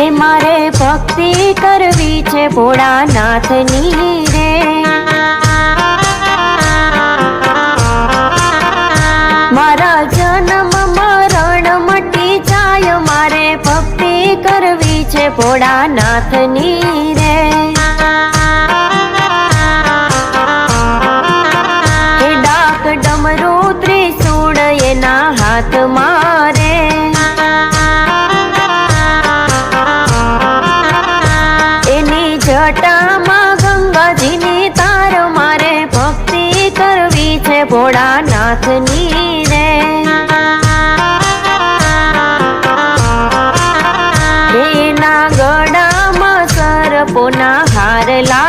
हे मारे भक्ति करवी छे भोळानाथनी रे। मारा जन्म मरण मटी जाय मारे भक्ति करवी छे भोळानाथनी रे। हे डाक डमरू त्रिशूळ एना हाथ मारे। एनी जटा मां गंगाजीनी तार मारे भक्ति करवी छे भोळानाथनी रे। एना गळामां सरपोना हार ला